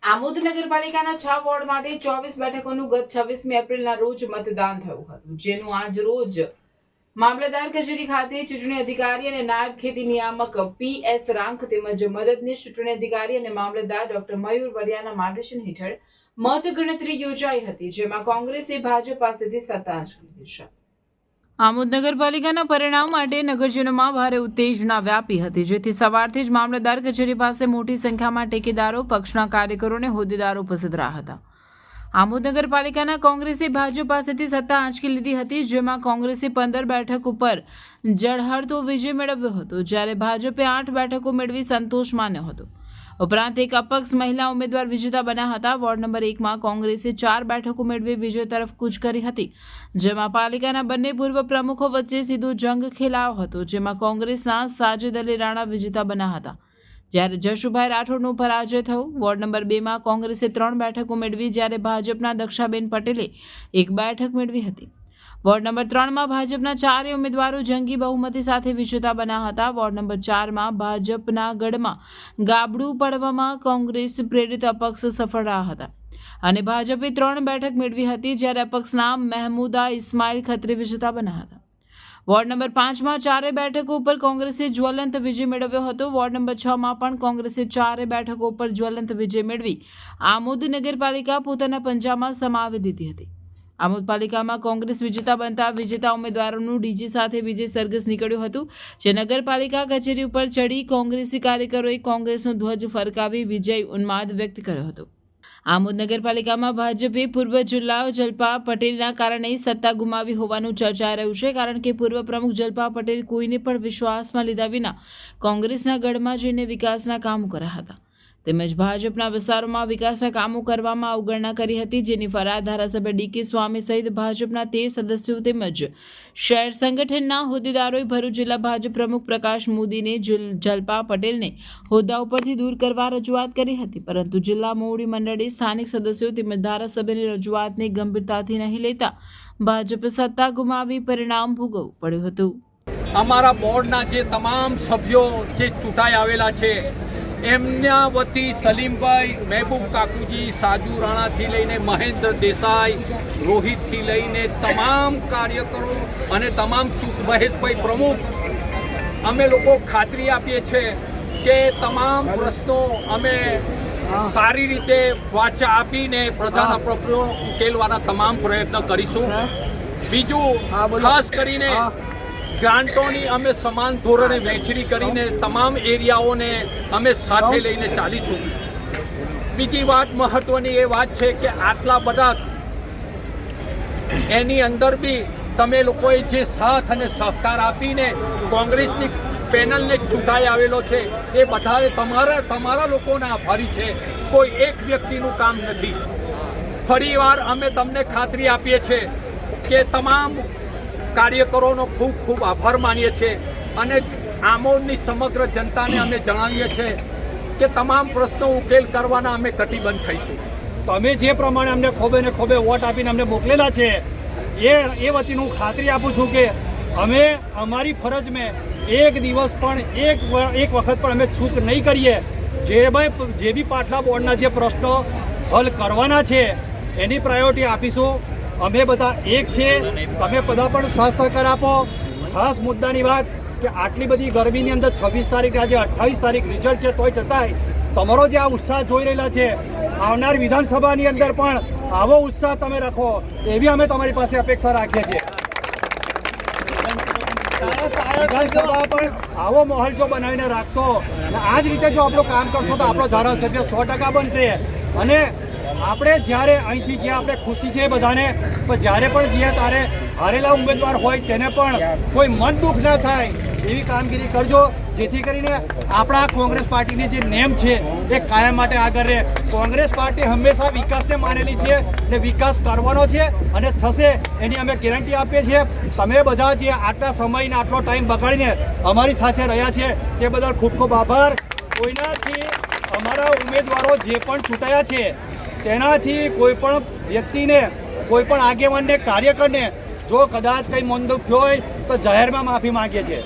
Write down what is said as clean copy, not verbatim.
આમોદ નગરપાલિકાના 6 વોર્ડ માટે 24 બેઠકોનું ગત 26મી એપ્રિલના રોજ મતદાન થયું હતું, જેનું આજ રોજ મામલતદાર કચેરી ખાતે ચૂંટણી અધિકારી અને નાયબ ખેતી નિયામક PS રાંક તેમજ મદદનીશ ચૂંટણી અધિકારી અને મામલતદાર ડોક્ટર મયુર વરિયાના માર્ગદર્શન હેઠળ મતગણતરી યોજાઈ હતી, જેમાં કોંગ્રેસે ભાજપ પાસેથી સત્તા હાંસલ કરી છે। આમોદ નગરપાલિકાના પરિણામ માટે નગરજનોમાં ભારે ઉત્તેજના વ્યાપી હતી, જેથી સવારથી જ મામલતદાર કચેરી પાસે મોટી સંખ્યામાં ટેકેદારો, પક્ષના કાર્યકરો અને હોદ્દેદારો ઉપસ્થિત રહ્યા હતા। આમોદ નગરપાલિકાના કોંગ્રેસે ભાજપ પાસેથી સત્તા આંચકી લીધી હતી, જેમાં કોંગ્રેસે 15 બેઠક ઉપર જળહળતો વિજય મેળવ્યો હતો, જ્યારે ભાજપે 8 બેઠકો મેળવી સંતોષ માન્યો હતો। ઉપરાંત એક અપક્ષ મહિલા ઉમેદવાર વિજેતા બન્યા હતા। વોર્ડ નંબર 1માં કોંગ્રેસે 4 બેઠકો મેળવી વિજય તરફ કૂચ કરી હતી, જેમાં પાલિકાના બંને પૂર્વ પ્રમુખો વચ્ચે સીધો જંગ ખેલાયો હતો, જેમાં કોંગ્રેસના સાજિદ અલી રાણા વિજેતા બન્યા હતા, જ્યારે જશુભાઈ રાઠોડનો પરાજય થયો। વોર્ડ નંબર 2માં કોંગ્રેસે 3 બેઠકો મેળવી, જ્યારે ભાજપના દક્ષાબેન પટેલે 1 બેઠક મેળવી હતી। વોર્ડ નંબર 3માં ભાજપના 4 ઉમેદવારો જંગી બહુમતી સાથે વિજેતા બન્યા હતા। વોર્ડ નંબર 4માં ભાજપના ગઢમાં ગાબડું પડવામાં કોંગ્રેસ પ્રેરિત અપક્ષ સફળ રહ્યા હતા અને ભાજપે 3 બેઠક મેળવી હતી, જ્યારે અપક્ષના મહેમૂદા ઇસ્માઇલ ખત્રી વિજેતા બન્યા હતા। વોર્ડ નંબર 5માં 4 બેઠકો ઉપર કોંગ્રેસે જ્વલંત વિજય મેળવ્યો હતો। વોર્ડ નંબર 6માં પણ કોંગ્રેસે 4 બેઠકો ઉપર જ્વલંત વિજય મેળવી આમોદ નગરપાલિકા પોતાના પંજામાં સમાવી દીધી હતી। આમોદ પાલિકામાં કોંગ્રેસ વિજેતા બનતા વિજેતા ઉમેદવારોનું ડીજે સાથે વિજય સરઘસ નીકળ્યું હતું, જે નગરપાલિકા કચેરી ઉપર ચડી કોંગ્રેસી કાર્યકરોએ કોંગ્રેસનો ધ્વજ ફરકાવી વિજય ઉન્માદ વ્યક્ત કર્યો હતો। આમોદ નગરપાલિકામાં ભાજપે પૂર્વ જિલ્લા જલપા પટેલના કારણે સત્તા ગુમાવી હોવાનું ચર્ચાઈ રહ્યું છે, કારણ કે પૂર્વ પ્રમુખ જલપા પટેલ કોઈને પણ વિશ્વાસમાં લીધા વિના કોંગ્રેસના ગઢમાં જઈને વિકાસના કામો કર્યા હતા, તેમજ ભાજપના વિસ્તારોમાં વિકાસના કામો કરવામાં અવગણના કરી હતી, જેની ફરિયાદ ધારાસભ્ય DK સ્વામી સહિત ભાજપના 13 સદસ્યો તેમજ શહેર સંગઠનના હોદ્દેદારોએ ભરૂચ જિલ્લા ભાજપ પ્રમુખ પ્રકાશ મોદીને જલપા પટેલને હોદ્દા ઉપરથી દૂર કરવા રજૂઆત કરી હતી, પરંતુ જિલ્લા મોવડી મંડળે સ્થાનિક સદસ્યો તેમજ ધારાસભ્યની રજૂઆતને ગંભીરતાથી નહીં લેતા ભાજપે સત્તા ગુમાવી પરિણામ ભોગવવું પડ્યું હતું। અમારા બોર્ડના જે તમામ સભ્યો જે ચૂંટાઈ આવેલા છે એમના વતી સલીમભાઈ, મહેબૂબ કાકુજી, સાજુ રાણાથી લઈને મહેન્દ્ર દેસાઈ, રોહિતથી લઈને તમામ કાર્યકરો અને તમામ મહેશભાઈ પ્રમુખ અમે લોકો ખાતરી આપીએ છીએ કે તમામ પ્રશ્નો અમે સારી રીતે વાચા આપીને પ્રજાના પ્રશ્નો ઉકેલવાના તમામ પ્રયત્ન કરીશું। બીજું ખાસ કરીને ગ્રાન્ટોની અમે સમાન ધોરણે વહેંચણી કરીને તમામ એરિયાઓને અમે સાથે લઈને ચાલીશું। બીજી વાત મહત્વની એ વાત છે કે આટલા બધા એની અંદર બી તમે લોકોએ જે સાથ અને સહકાર આપીને કોંગ્રેસની પેનલને ચૂંટાઈ આવેલો છે એ બધાએ તમારા લોકોના આભારી છે, કોઈ એક વ્યક્તિનું કામ નથી। ફરીવાર અમે તમને ખાતરી આપીએ છીએ કે તમામ કાર્યકરોનો ખૂબ ખૂબ આભાર માનીએ છીએ અને આમોદની સમગ્ર જનતાને અમે જણાવીએ છીએ કે તમામ પ્રશ્નો ઉકેલ કરવાના અમે કટિબદ્ધ થઈશું। તમે જે પ્રમાણે અમને ખોબે ને ખોબે વોટ આપીને અમને મોકલેલા છે એ વતી હું ખાતરી આપું છું કે અમે અમારી ફરજ મેં એક દિવસ પણ એક વખત પણ અમે ચૂક નહીં કરીએ। જે બી પાટલા બોર્ડના જે પ્રશ્નો હલ કરવાના છે એની પ્રાયોરિટી આપીશું। અમે બધા એક છે, તમે બધા પણ સાથ સહકાર આપો। ખાસ મુદ્દાની વાત કે આટલી બધી ગરમીની અંદર 26 તારીખે આજે 28 તારીખ રિઝલ્ટ છે, તોય છતાંય તમારો જે આ ઉત્સાહ જોઈ રહેલા છે આવનાર વિધાનસભાની અંદર પણ આવો ઉત્સાહ તમે રાખો એવી અમે તમારી પાસે અપેક્ષા રાખીએ છીએ। વિધાનસભા પણ આવો માહોલ જો બનાવીને રાખશો અને આ જ રીતે જો આપણું કામ કરશો તો આપણો ધારાસભ્ય 100% બનશે અને આપણે જ્યારે અહીંથી જે આપણે ખુશી છે બધાને, પણ જ્યારે પણ જઈએ ત્યારે હારેલા ઉમેદવાર હોય તેને પણ કોઈ મન દુઃખ ના થાય એવી કામગીરી કરજો, જેથી કરીને આપણા કોંગ્રેસ પાર્ટીની જે નેમ છે એ કાયમ માટે આગળ રહે। કોંગ્રેસ પાર્ટી હંમેશા વિકાસને માનેલી છે ને વિકાસ કરવાનો છે અને થશે એની અમે ગેરંટી આપીએ છીએ। તમે બધા જે આટલા સમયને આટલો ટાઈમ બગાડીને અમારી સાથે રહ્યા છે તે બદલ ખૂબ ખૂબ આભાર। કોઈનાથી અમારા ઉમેદવારો જે પણ ચૂંટાયા છે તેનાથી કોઈ પણ વ્યક્તિને, કોઈ પણ આગેવાનને, કાર્યકરને જો કદાચ કંઈ મન દુઃખ થયો હોય તો જાહેરમાં માફી માંગીએ છીએ।